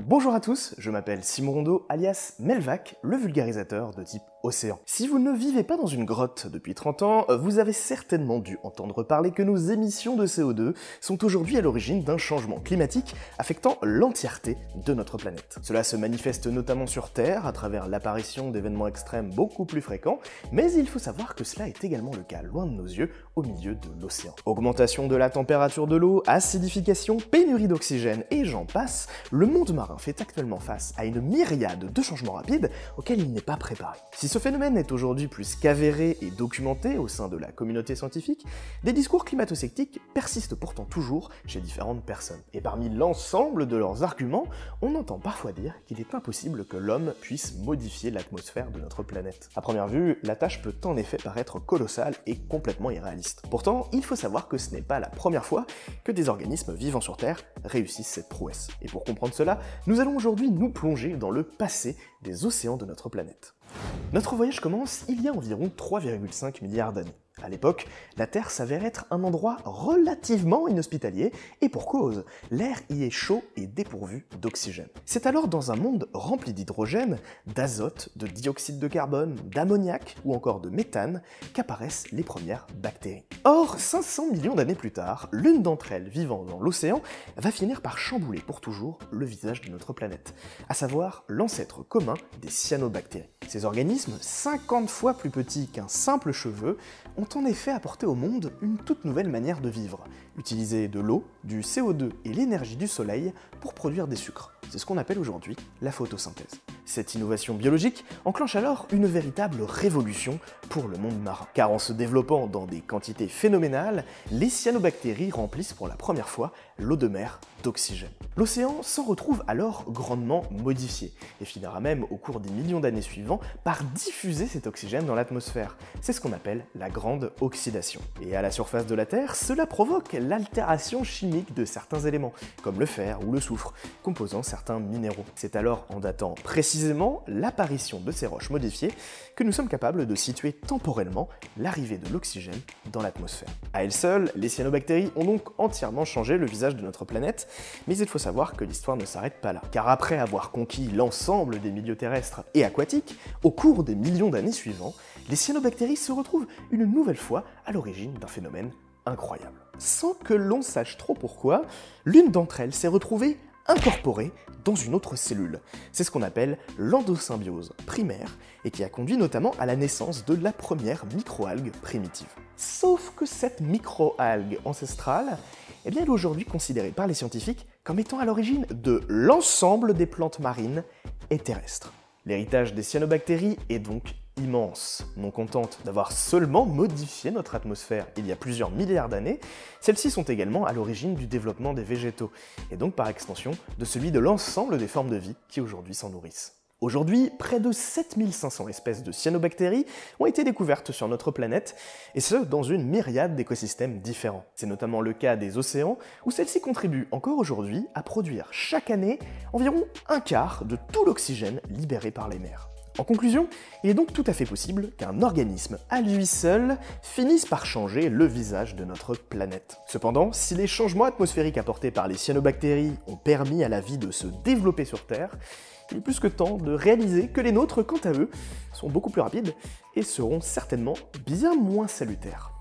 Bonjour à tous, je m'appelle Simon Rondeau, alias Melvac, le vulgarisateur de type océan. Si vous ne vivez pas dans une grotte depuis 30 ans, vous avez certainement dû entendre parler que nos émissions de CO2 sont aujourd'hui à l'origine d'un changement climatique affectant l'entièreté de notre planète. Cela se manifeste notamment sur Terre à travers l'apparition d'événements extrêmes beaucoup plus fréquents, mais il faut savoir que cela est également le cas loin de nos yeux au milieu de l'océan. Augmentation de la température de l'eau, acidification, pénurie d'oxygène et j'en passe, le monde marin fait actuellement face à une myriade de changements rapides auxquels il n'est pas préparé. Si ce phénomène est aujourd'hui plus qu'avéré et documenté au sein de la communauté scientifique, des discours climato-sceptiques persistent pourtant toujours chez différentes personnes. Et parmi l'ensemble de leurs arguments, on entend parfois dire qu'il est impossible que l'homme puisse modifier l'atmosphère de notre planète. À première vue, la tâche peut en effet paraître colossale et complètement irréaliste. Pourtant, il faut savoir que ce n'est pas la première fois que des organismes vivant sur Terre réussissent cette prouesse. Et pour comprendre cela, nous allons aujourd'hui nous plonger dans le passé des océans de notre planète. Notre voyage commence il y a environ 3,5 milliards d'années. À l'époque, la Terre s'avère être un endroit relativement inhospitalier, et pour cause, l'air y est chaud et dépourvu d'oxygène. C'est alors dans un monde rempli d'hydrogène, d'azote, de dioxyde de carbone, d'ammoniac ou encore de méthane qu'apparaissent les premières bactéries. Or, 500 millions d'années plus tard, l'une d'entre elles vivant dans l'océan va finir par chambouler pour toujours le visage de notre planète, à savoir l'ancêtre commun des cyanobactéries. Ces organismes, 50 fois plus petits qu'un simple cheveu, ont en effet apporté au monde une toute nouvelle manière de vivre, utiliser de l'eau, du CO2 et l'énergie du soleil pour produire des sucres. C'est ce qu'on appelle aujourd'hui la photosynthèse. Cette innovation biologique enclenche alors une véritable révolution pour le monde marin, car en se développant dans des quantités phénoménales, les cyanobactéries remplissent pour la première fois l'eau de mer d'oxygène. L'océan s'en retrouve alors grandement modifié, et finira même au cours des millions d'années suivants par diffuser cet oxygène dans l'atmosphère. C'est ce qu'on appelle la grande oxydation. Et à la surface de la Terre, cela provoque l'altération chimique de certains éléments, comme le fer ou le soufre, composant certains minéraux. C'est alors en datant précisément l'apparition de ces roches modifiées que nous sommes capables de situer temporellement l'arrivée de l'oxygène dans l'atmosphère. À elles seules, les cyanobactéries ont donc entièrement changé le visage de notre planète, mais il faut savoir que l'histoire ne s'arrête pas là. Car après avoir conquis l'ensemble des milieux terrestres et aquatiques, au cours des millions d'années suivants, les cyanobactéries se retrouvent une nouvelle fois à l'origine d'un phénomène incroyable. Sans que l'on sache trop pourquoi, l'une d'entre elles s'est retrouvée incorporée dans une autre cellule. C'est ce qu'on appelle l'endosymbiose primaire et qui a conduit notamment à la naissance de la première microalgue primitive. Sauf que cette microalgue ancestrale, elle est aujourd'hui considérée par les scientifiques comme étant à l'origine de l'ensemble des plantes marines et terrestres. L'héritage des cyanobactéries est donc immense. Non contentes d'avoir seulement modifié notre atmosphère il y a plusieurs milliards d'années, celles-ci sont également à l'origine du développement des végétaux, et donc par extension de celui de l'ensemble des formes de vie qui aujourd'hui s'en nourrissent. Aujourd'hui, près de 7500 espèces de cyanobactéries ont été découvertes sur notre planète, et ce, dans une myriade d'écosystèmes différents. C'est notamment le cas des océans, où celles-ci contribuent encore aujourd'hui à produire chaque année environ un quart de tout l'oxygène libéré par les mers. En conclusion, il est donc tout à fait possible qu'un organisme à lui seul finisse par changer le visage de notre planète. Cependant, si les changements atmosphériques apportés par les cyanobactéries ont permis à la vie de se développer sur Terre, il est plus que temps de réaliser que les nôtres, quant à eux, sont beaucoup plus rapides et seront certainement bien moins salutaires.